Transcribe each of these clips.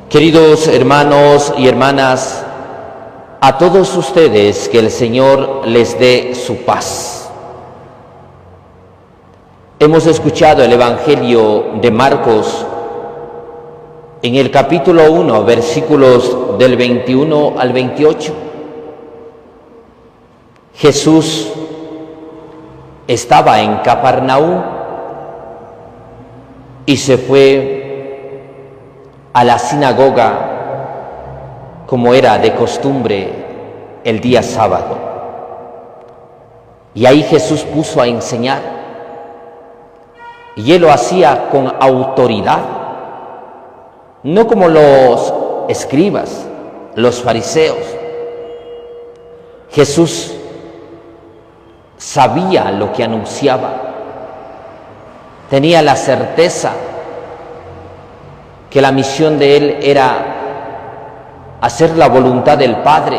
Queridos hermanos y hermanas, a todos ustedes que el Señor les dé su paz. Hemos escuchado el Evangelio de Marcos en el capítulo 1, versículos del 21 al 28. Jesús estaba en Capernaum y se fue a la sinagoga como era de costumbre el día sábado. Y ahí Jesús puso a enseñar. Y él lo hacía con autoridad, no como los escribas, los fariseos. Jesús sabía lo que anunciaba, tenía la certeza que la misión de él era hacer la voluntad del Padre,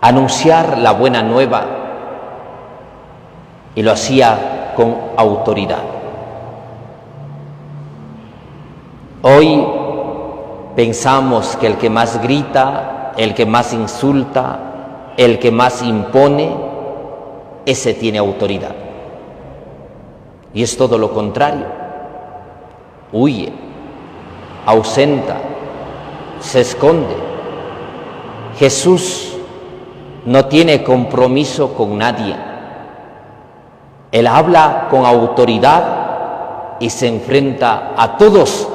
anunciar la buena nueva, y lo hacía con autoridad. Hoy pensamos que el que más grita, el que más insulta, el que más impone, ese tiene autoridad. Y es todo lo contrario. Huye, ausenta, se esconde. Jesús no tiene compromiso con nadie. Él habla con autoridad y se enfrenta a todos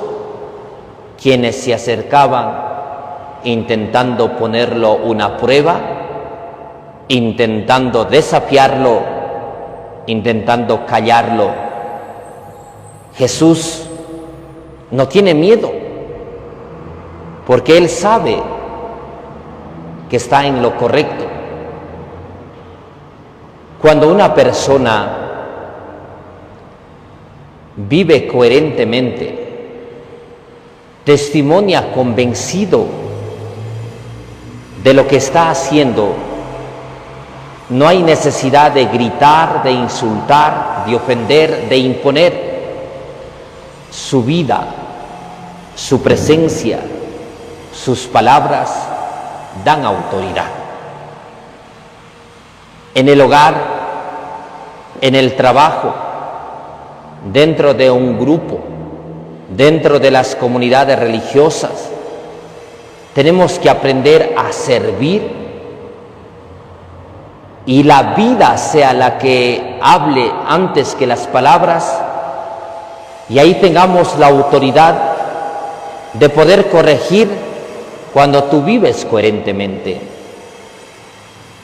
quienes se acercaban intentando ponerlo una prueba, intentando desafiarlo, intentando callarlo. Jesús no tiene miedo, porque Él sabe que está en lo correcto. Cuando una persona vive coherentemente, testimonia convencido de lo que está haciendo, no hay necesidad de gritar, de insultar, de ofender, de imponer. Su vida, su presencia, sus palabras dan autoridad. En el hogar, en el trabajo, dentro de un grupo, dentro de las comunidades religiosas, tenemos que aprender a servir y la vida sea la que hable antes que las palabras, y ahí tengamos la autoridad de poder corregir cuando tú vives coherentemente.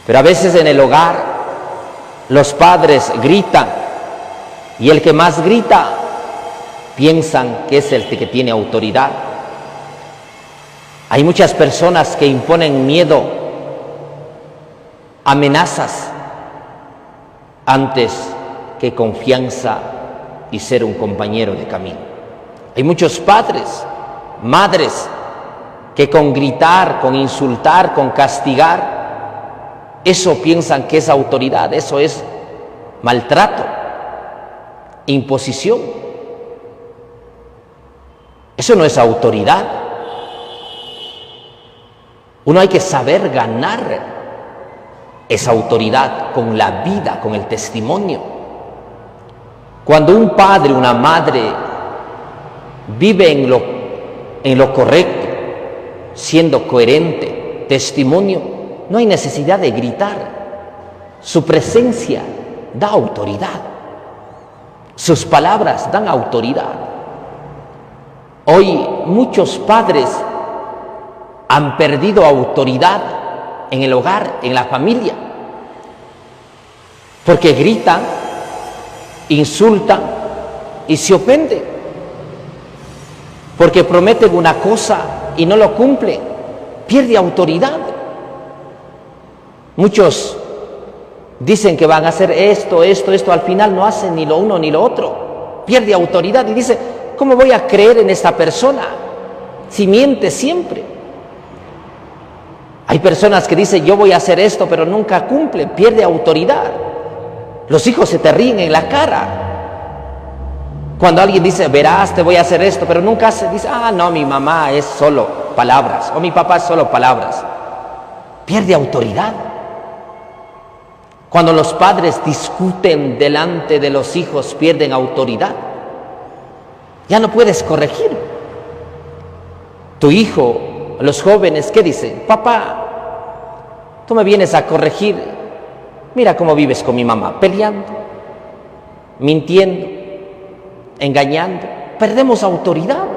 Pero a veces en el hogar los padres gritan, y el que más grita piensan que es el que tiene autoridad. Hay muchas personas que imponen miedo, amenazas, antes que confianza y ser un compañero de camino. Hay muchos padres, madres, que con gritar, con insultar, con castigar, eso piensan que es autoridad. Eso es maltrato, imposición. Eso no es autoridad. Uno hay que saber ganar esa autoridad con la vida, con el testimonio. Cuando un padre, una madre vive en lo correcto, siendo coherente, testimonio, no hay necesidad de gritar. Su presencia da autoridad. Sus palabras dan autoridad. Hoy muchos padres han perdido autoridad en el hogar, en la familia, porque gritan, insultan y se ofenden, porque prometen una cosa y no lo cumplen, pierde autoridad. Muchos dicen que van a hacer esto, al final no hacen ni lo uno ni lo otro, pierde autoridad y dice, ¿cómo voy a creer en esta persona si miente siempre? Hay personas que dicen, yo voy a hacer esto, pero nunca cumplen, pierde autoridad. Los hijos se te ríen en la cara Cuando alguien dice, verás, te voy a hacer esto, pero nunca se dice, no, mi mamá es solo palabras, o mi papá es solo palabras. Pierde autoridad. Cuando los padres discuten delante de los hijos, pierden autoridad. Ya no puedes corregir. Tu hijo, los jóvenes, ¿qué dicen? Papá, tú me vienes a corregir. Mira cómo vives con mi mamá, peleando, mintiendo, engañando. Perdemos autoridad.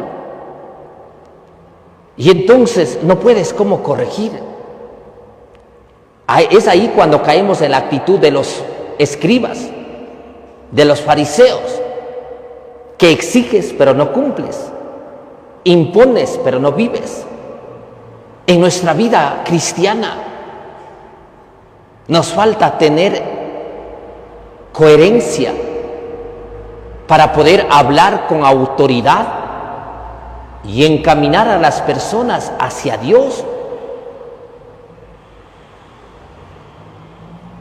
Y entonces no puedes cómo corregir. Es ahí cuando caemos en la actitud de los escribas, de los fariseos, que exiges pero no cumples, impones pero no vives. En nuestra vida cristiana nos falta tener coherencia para poder hablar con autoridad y encaminar a las personas hacia Dios,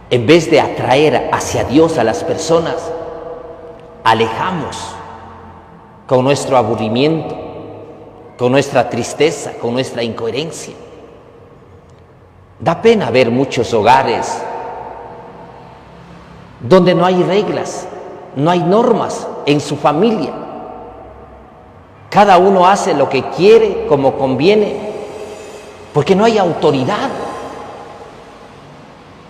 en vez de atraer hacia Dios a las personas. Alejamos con nuestro aburrimiento, con nuestra tristeza, con nuestra incoherencia. Da pena ver muchos hogares donde no hay reglas, no hay normas en su familia. Cada uno hace lo que quiere, como conviene, porque no hay autoridad.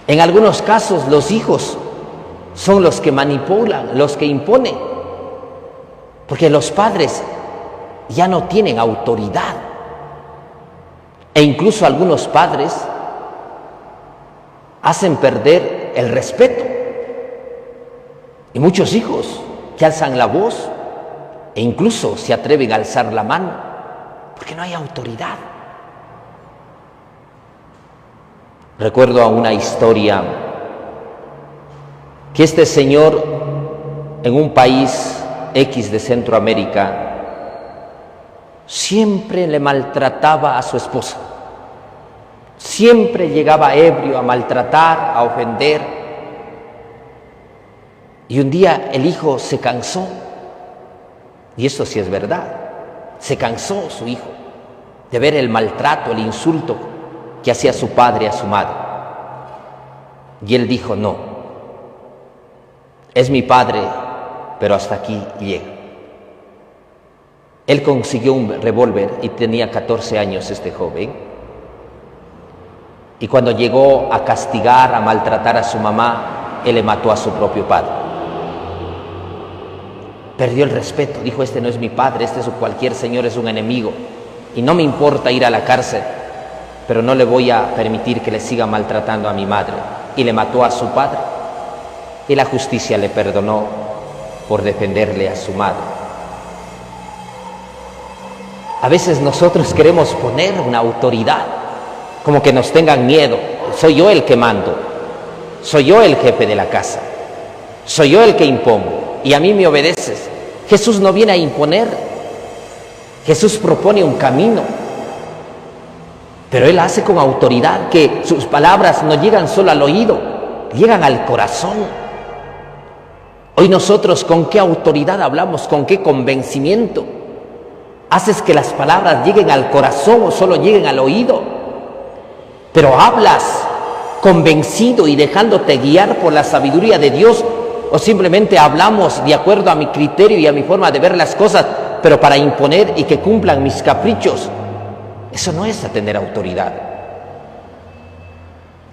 En algunos casos los hijos son los que manipulan, los que imponen, porque los padres ya no tienen autoridad. E incluso algunos padres hacen perder el respeto. Y muchos hijos que alzan la voz e incluso se atreven a alzar la mano, porque no hay autoridad. Recuerdo una historia que este señor en un país X de Centroamérica siempre le maltrataba a su esposa. Siempre llegaba ebrio a maltratar, a ofender. Y un día el hijo se cansó, y esto sí es verdad, se cansó su hijo de ver el maltrato, el insulto que hacía su padre a su madre. Y él dijo, no, es mi padre, pero hasta aquí llega. Él consiguió un revólver y tenía 14 años este joven. Y cuando llegó a castigar, a maltratar a su mamá, él le mató a su propio padre. Perdió el respeto, dijo, este no es mi padre, este es cualquier señor, es un enemigo. Y no me importa ir a la cárcel, pero no le voy a permitir que le siga maltratando a mi madre. Y le mató a su padre. Y la justicia le perdonó por defenderle a su madre. A veces nosotros queremos poner una autoridad, como que nos tengan miedo. Soy yo el que mando, soy yo el jefe de la casa, soy yo el que impongo y a mí me obedeces. Jesús no viene a imponer, Jesús propone un camino, pero Él hace con autoridad, que sus palabras no llegan solo al oído, llegan al corazón. Hoy nosotros, ¿con qué autoridad hablamos? ¿Con qué convencimiento? ¿Haces que las palabras lleguen al corazón o solo lleguen al oído? Pero hablas convencido y dejándote guiar por la sabiduría de Dios, o simplemente hablamos de acuerdo a mi criterio y a mi forma de ver las cosas, pero para imponer y que cumplan mis caprichos. Eso no es tener autoridad.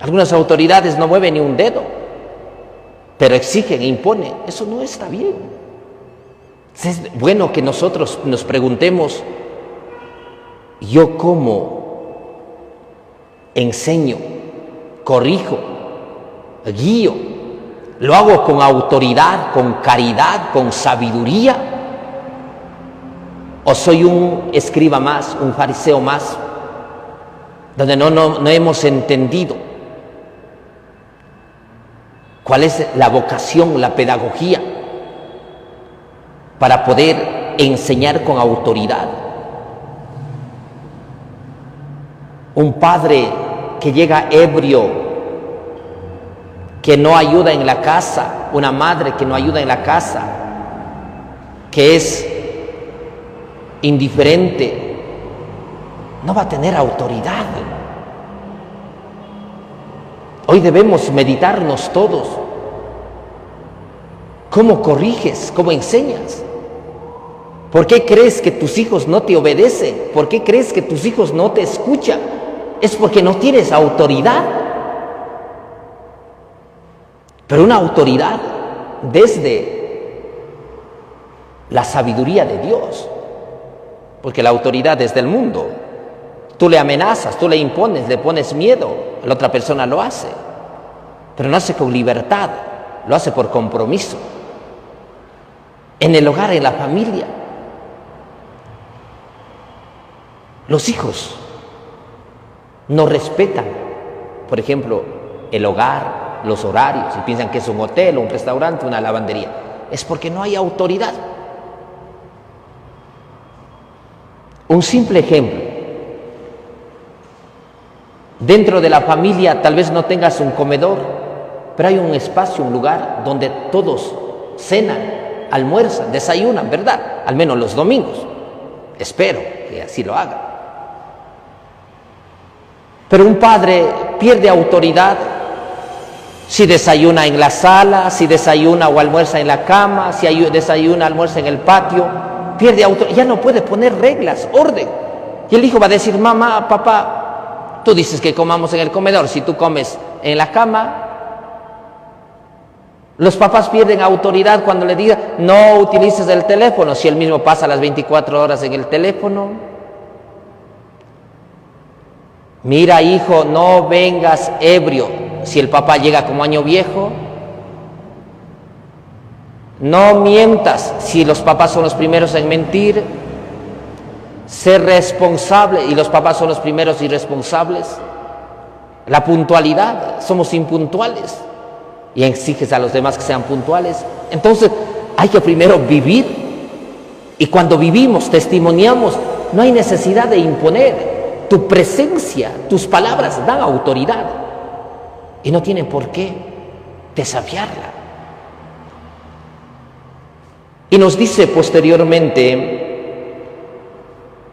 Algunas autoridades no mueven ni un dedo, pero exigen e imponen. Eso no está bien. Es bueno que nosotros nos preguntemos, ¿yo cómo enseño, corrijo, guío? ¿Lo hago con autoridad, con caridad, con sabiduría? ¿O soy un escriba más, un fariseo más, donde no hemos entendido cuál es la vocación, la pedagogía, para poder enseñar con autoridad? Un padre que llega ebrio, que no ayuda en la casa, una madre que no ayuda en la casa, que es indiferente, no va a tener autoridad. Hoy debemos meditarnos todos. ¿Cómo corriges? ¿Cómo enseñas? ¿Por qué crees que tus hijos no te obedecen? ¿Por qué crees que tus hijos no te escuchan? Es porque no tienes autoridad. Pero una autoridad desde la sabiduría de Dios. Porque la autoridad es del mundo. Tú le amenazas, tú le impones, le pones miedo, la otra persona lo hace. Pero no hace con libertad, lo hace por compromiso. En el hogar, en la familia. Los hijos no respetan, por ejemplo, el hogar, los horarios, y piensan que es un hotel, un restaurante, una lavandería. Es porque no hay autoridad. Un simple ejemplo. Dentro de la familia tal vez no tengas un comedor, pero hay un espacio, un lugar donde todos cenan, almuerzan, desayunan, ¿verdad? Al menos los domingos. Espero que así lo hagan. Pero un padre pierde autoridad si desayuna en la sala, si desayuna o almuerza en la cama, si desayuna, almuerza en el patio. Pierde autoridad, ya no puede poner reglas, orden. Y el hijo va a decir, mamá, papá, tú dices que comamos en el comedor, si tú comes en la cama. Los papás pierden autoridad cuando le digan, no utilices el teléfono, si él mismo pasa las 24 horas en el teléfono. Mira, hijo, no vengas ebrio, si el papá llega como año viejo. No mientas, si los papás son los primeros en mentir. Ser responsable, y los papás son los primeros irresponsables. La puntualidad, somos impuntuales y exiges a los demás que sean puntuales. Entonces hay que primero vivir, y cuando vivimos, testimoniamos, no hay necesidad de imponer. Tu presencia, tus palabras dan autoridad y no tienen por qué desafiarla. Y nos dice posteriormente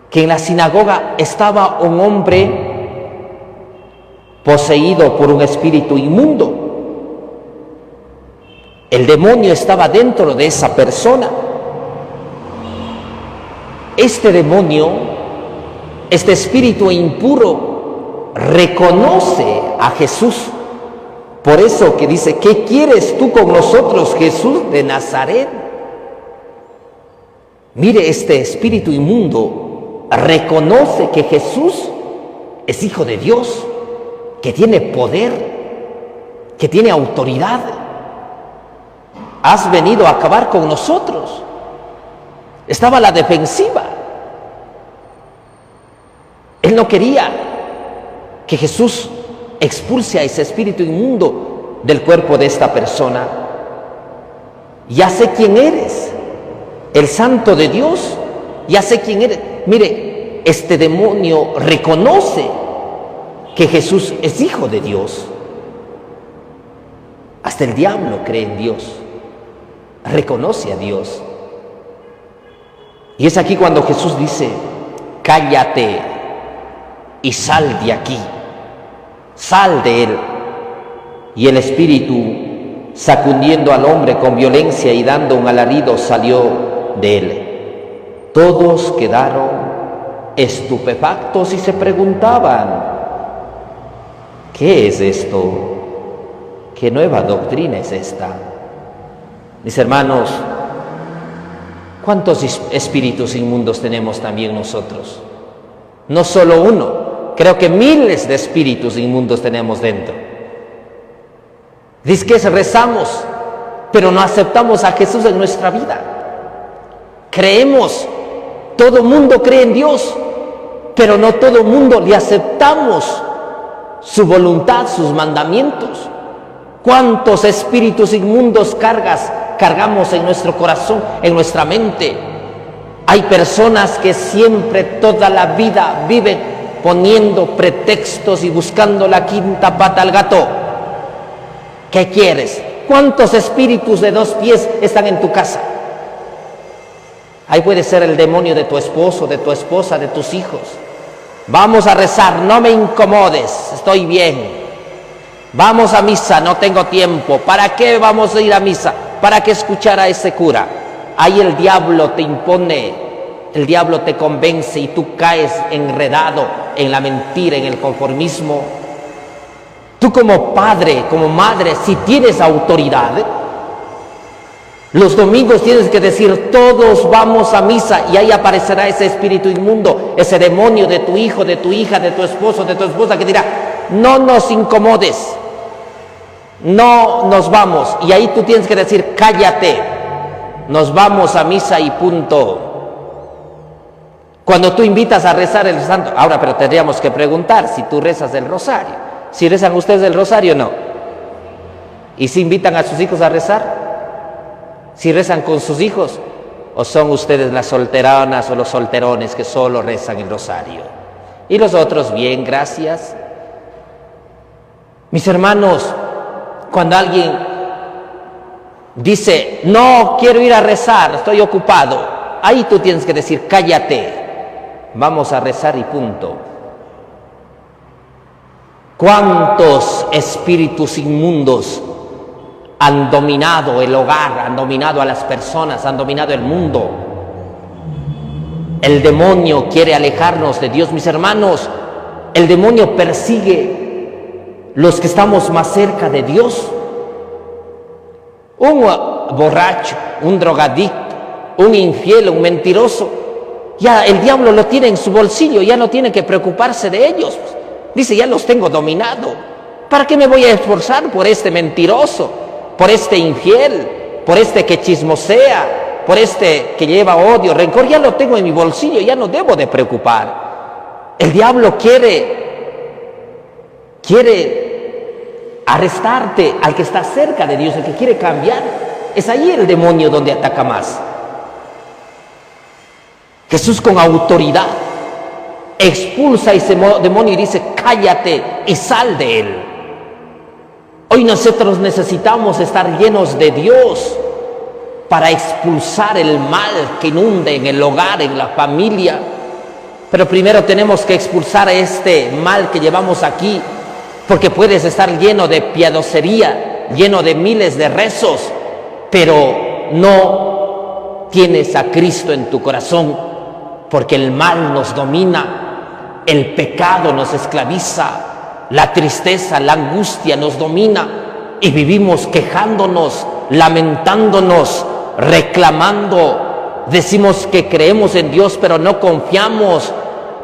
que en la sinagoga estaba un hombre poseído por un espíritu inmundo. El demonio estaba dentro de esa persona. Este demonio, este espíritu impuro, reconoce a Jesús. Por eso que dice, ¿qué quieres tú con nosotros, Jesús de Nazaret? Mire, este espíritu inmundo reconoce que Jesús es Hijo de Dios, que tiene poder, que tiene autoridad. Has venido a acabar con nosotros. Estaba a la defensiva. Él no quería que Jesús expulse a ese espíritu inmundo del cuerpo de esta persona. Ya sé quién eres, el Santo de Dios, ya sé quién eres. Mire, este demonio reconoce que Jesús es Hijo de Dios. Hasta el diablo cree en Dios, reconoce a Dios. Y es aquí cuando Jesús dice, cállate y sal de aquí, sal de él. Y el espíritu, sacudiendo al hombre con violencia y dando un alarido, salió de él. Todos quedaron estupefactos y se preguntaban, ¿qué es esto? ¿Qué nueva doctrina es esta? Mis hermanos, ¿cuántos espíritus inmundos tenemos también nosotros? No solo uno. Creo que miles de espíritus inmundos tenemos dentro. Dice que rezamos, pero no aceptamos a Jesús en nuestra vida. Creemos, todo mundo cree en Dios, pero no todo mundo le aceptamos su voluntad, sus mandamientos. ¿Cuántos espíritus inmundos cargamos en nuestro corazón, en nuestra mente? Hay personas que siempre, toda la vida, viven poniendo pretextos y buscando la quinta pata al gato. ¿Qué quieres? ¿Cuántos espíritus de 2 pies están en tu casa? Ahí puede ser el demonio de tu esposo, de tu esposa, de tus hijos. Vamos a rezar, no me incomodes, estoy bien. Vamos a misa, no tengo tiempo. ¿Para qué vamos a ir a misa? ¿Para qué escuchar a ese cura? Ahí el diablo te impone, el diablo te convence y tú caes enredado en la mentira, en el conformismo. Tú como padre, como madre, si tienes autoridad, los domingos tienes que decir, todos vamos a misa, y ahí aparecerá ese espíritu inmundo, ese demonio de tu hijo, de tu hija, de tu esposo, de tu esposa, que dirá, no nos incomodes, no nos vamos. Y ahí tú tienes que decir, cállate, nos vamos a misa y punto. Cuando tú invitas a rezar el santo, ahora pero tendríamos que preguntar si tú rezas el rosario. Si rezan ustedes el rosario, no. ¿Y si invitan a sus hijos a rezar? Si rezan con sus hijos, o son ustedes las solteronas o los solterones que solo rezan el rosario. Y los otros, bien, gracias. Mis hermanos, cuando alguien dice, no quiero ir a rezar, estoy ocupado, ahí tú tienes que decir, cállate, vamos a rezar y punto. ¿Cuántos espíritus inmundos han dominado el hogar, han dominado a las personas, han dominado el mundo? El demonio quiere alejarnos de Dios, mis hermanos. El demonio persigue los que estamos más cerca de Dios. Un borracho, un drogadicto, un infiel, un mentiroso, ya el diablo lo tiene en su bolsillo, ya no tiene que preocuparse de ellos. Dice, ya los tengo dominado. ¿Para qué me voy a esforzar por este mentiroso, por este infiel, por este que chismosea, por este que lleva odio, rencor? Ya lo tengo en mi bolsillo, ya no debo de preocupar. El diablo quiere arrestarte al que está cerca de Dios, el que quiere cambiar. Es ahí el demonio donde ataca más. Jesús con autoridad expulsa a ese demonio y dice, cállate y sal de él. Hoy nosotros necesitamos estar llenos de Dios para expulsar el mal que inunde en el hogar, en la familia. Pero primero tenemos que expulsar este mal que llevamos aquí, porque puedes estar lleno de piadosería, lleno de miles de rezos, pero no tienes a Cristo en tu corazón, porque el mal nos domina. El pecado nos esclaviza, la tristeza, la angustia nos domina y vivimos quejándonos, lamentándonos, reclamando. Decimos que creemos en Dios, pero no confiamos.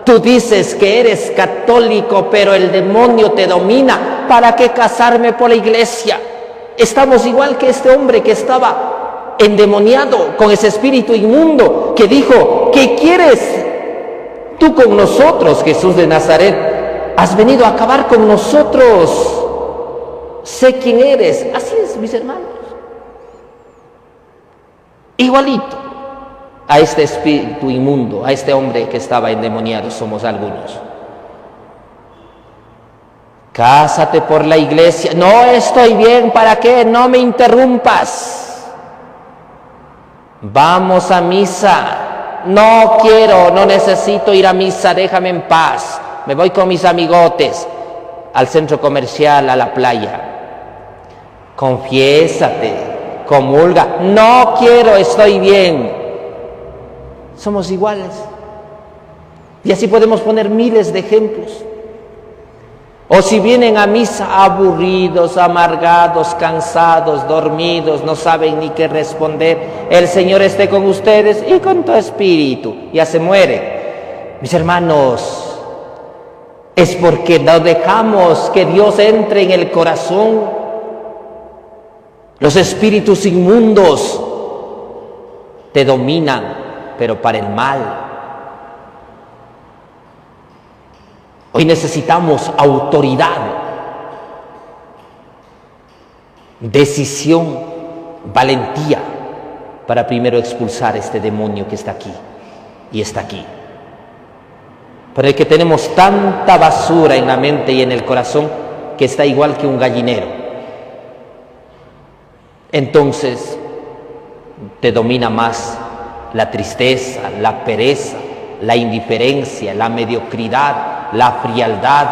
Tú dices que eres católico, pero el demonio te domina. ¿Para qué casarme por la iglesia? Estamos igual que este hombre que estaba endemoniado con ese espíritu inmundo, que dijo, ¿qué quieres tú con nosotros, Jesús de Nazaret? Has venido a acabar con nosotros. Sé quién eres. Así es, mis hermanos. Igualito a este espíritu inmundo, a este hombre que estaba endemoniado, somos algunos. Cásate por la iglesia. No estoy bien, ¿para qué? No me interrumpas. Vamos a misa. No quiero, no necesito ir a misa, déjame en paz. Me voy con mis amigotes al centro comercial, a la playa. Confiésate, comulga. No quiero, estoy bien. Somos iguales. Y así podemos poner miles de ejemplos. O si vienen a misa aburridos, amargados, cansados, dormidos, no saben ni qué responder, el Señor esté con ustedes y con tu espíritu. Ya se muere. Mis hermanos, es porque no dejamos que Dios entre en el corazón. Los espíritus inmundos te dominan, pero para el mal. Hoy necesitamos autoridad, decisión, valentía para primero expulsar este demonio que está aquí y está aquí. Pero es que tenemos tanta basura en la mente y en el corazón que está igual que un gallinero. Entonces te domina más la tristeza, la pereza, la indiferencia, la mediocridad, la frialdad.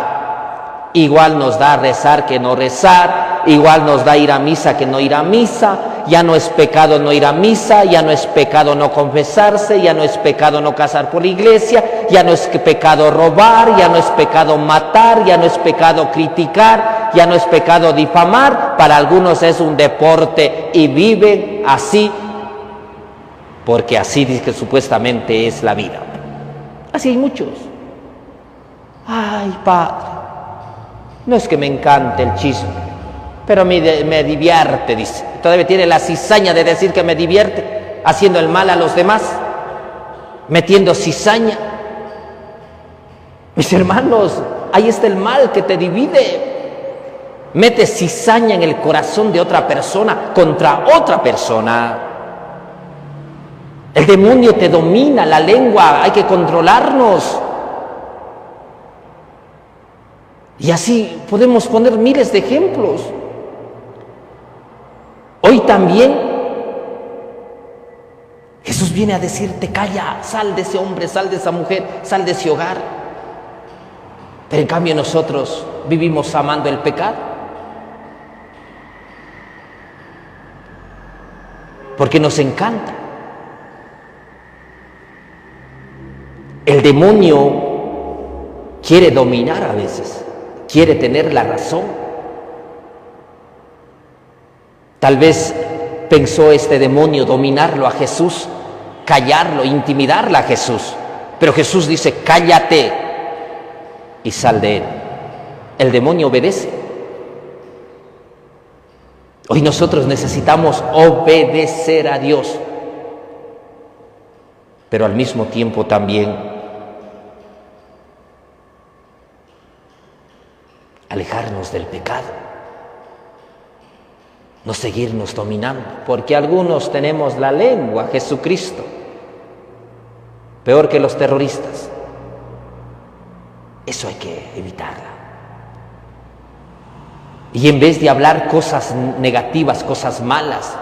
Igual nos da rezar que no rezar, igual nos da ir a misa que no ir a misa. Ya no es pecado no ir a misa, ya no es pecado no confesarse, ya no es pecado no casar por la iglesia, ya no es pecado robar, ya no es pecado matar, ya no es pecado criticar, ya no es pecado difamar. Para algunos es un deporte y viven así, porque así dice que supuestamente es la vida. Así hay muchos. Ay, padre, no es que me encante el chisme, pero me divierte, dice. Todavía tiene la cizaña de decir que me divierte, haciendo el mal a los demás, metiendo cizaña. Mis hermanos, ahí está el mal que te divide. Mete cizaña en el corazón de otra persona contra otra persona. El demonio te domina, la lengua, hay que controlarnos. Y así podemos poner miles de ejemplos. Hoy también Jesús viene a decirte: calla, sal de ese hombre, sal de esa mujer, sal de ese hogar. Pero en cambio nosotros vivimos amando el pecado, porque nos encanta. El demonio quiere dominar a veces, quiere tener la razón. Tal vez pensó este demonio dominarlo a Jesús, callarlo, intimidarlo a Jesús. Pero Jesús dice: cállate y sal de él. El demonio obedece. Hoy nosotros necesitamos obedecer a Dios, pero al mismo tiempo también alejarnos del pecado. No seguirnos dominando, porque algunos tenemos la lengua, Jesucristo, peor que los terroristas. Eso hay que evitarla. Y en vez de hablar cosas negativas, cosas malas,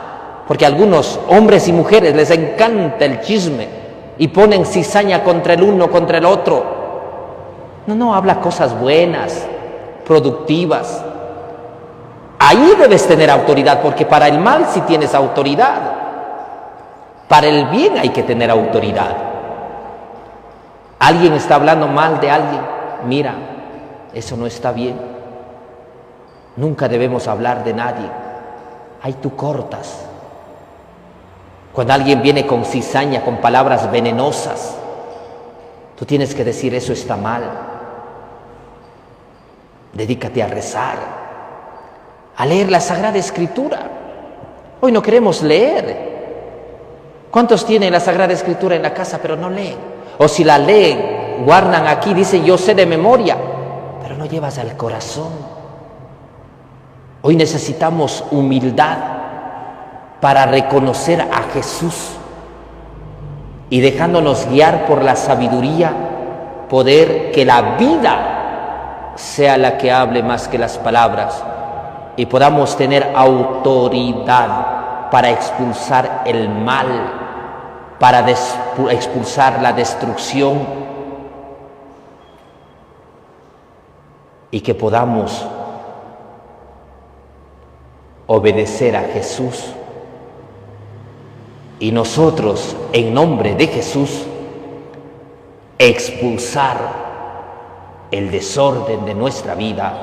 porque a algunos hombres y mujeres les encanta el chisme y ponen cizaña contra el uno, contra el otro. No, habla cosas buenas, productivas. Ahí debes tener autoridad, porque para el mal sí tienes autoridad. Para el bien hay que tener autoridad. Alguien está hablando mal de alguien. Mira, eso no está bien. Nunca debemos hablar de nadie. Ahí tú cortas. Cuando alguien viene con cizaña, con palabras venenosas, tú tienes que decir: eso está mal. Dedícate a rezar, a leer la Sagrada Escritura. Hoy no queremos leer. ¿Cuántos tienen la Sagrada Escritura en la casa pero no leen? O si la leen, guardan aquí, dicen: yo sé de memoria, pero no llevas al corazón. Hoy necesitamos humildad para reconocer a Jesús y, dejándonos guiar por la sabiduría, poder que la vida sea la que hable más que las palabras, y podamos tener autoridad para expulsar el mal, para expulsar la destrucción, y que podamos obedecer a Jesús. Y nosotros, en nombre de Jesús, expulsar el desorden de nuestra vida,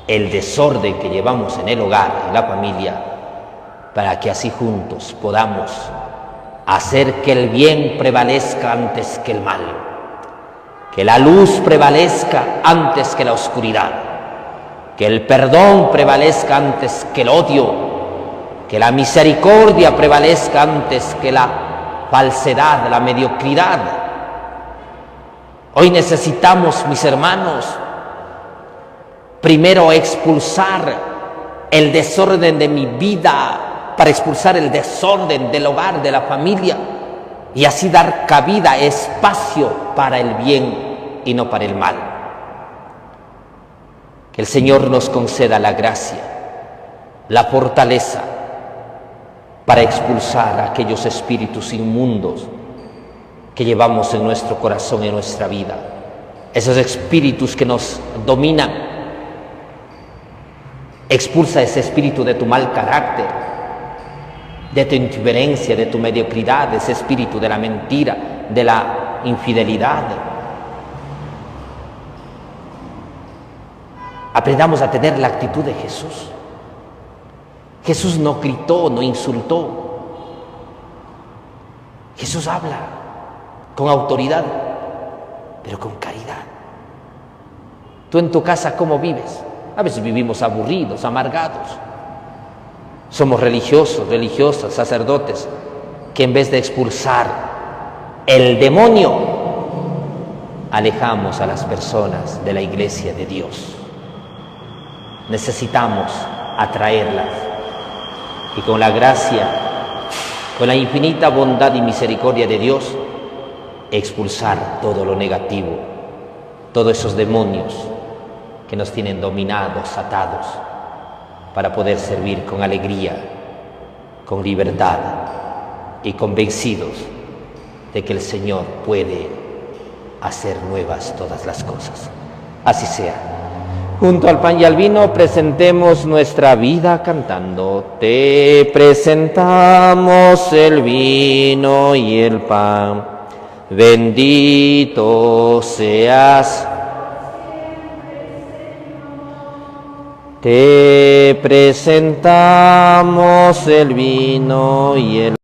el desorden que llevamos en el hogar, en la familia, para que así juntos podamos hacer que el bien prevalezca antes que el mal, que la luz prevalezca antes que la oscuridad, que el perdón prevalezca antes que el odio, que la misericordia prevalezca antes que la falsedad, la mediocridad. Hoy necesitamos, mis hermanos, primero expulsar el desorden de mi vida, para expulsar el desorden del hogar, de la familia, y así dar cabida, espacio para el bien y no para el mal. Que el Señor nos conceda la gracia, la fortaleza para expulsar a aquellos espíritus inmundos que llevamos en nuestro corazón, en nuestra vida, esos espíritus que nos dominan. Expulsa ese espíritu de tu mal carácter, de tu indiferencia, de tu mediocridad, ese espíritu de la mentira, de la infidelidad. Aprendamos a tener la actitud de Jesús. Jesús no gritó, no insultó. Jesús habla con autoridad, pero con caridad. Tú en tu casa, ¿cómo vives? A veces vivimos aburridos, amargados. Somos religiosos, religiosas, sacerdotes, que en vez de expulsar el demonio, alejamos a las personas de la iglesia de Dios. Necesitamos atraerlas y con la gracia, con la infinita bondad y misericordia de Dios, expulsar todo lo negativo, todos esos demonios que nos tienen dominados, atados, para poder servir con alegría, con libertad y convencidos de que el Señor puede hacer nuevas todas las cosas. Así sea. Junto al pan y al vino presentemos nuestra vida cantando. Te presentamos el vino y el pan. Bendito seas. Te presentamos el vino y el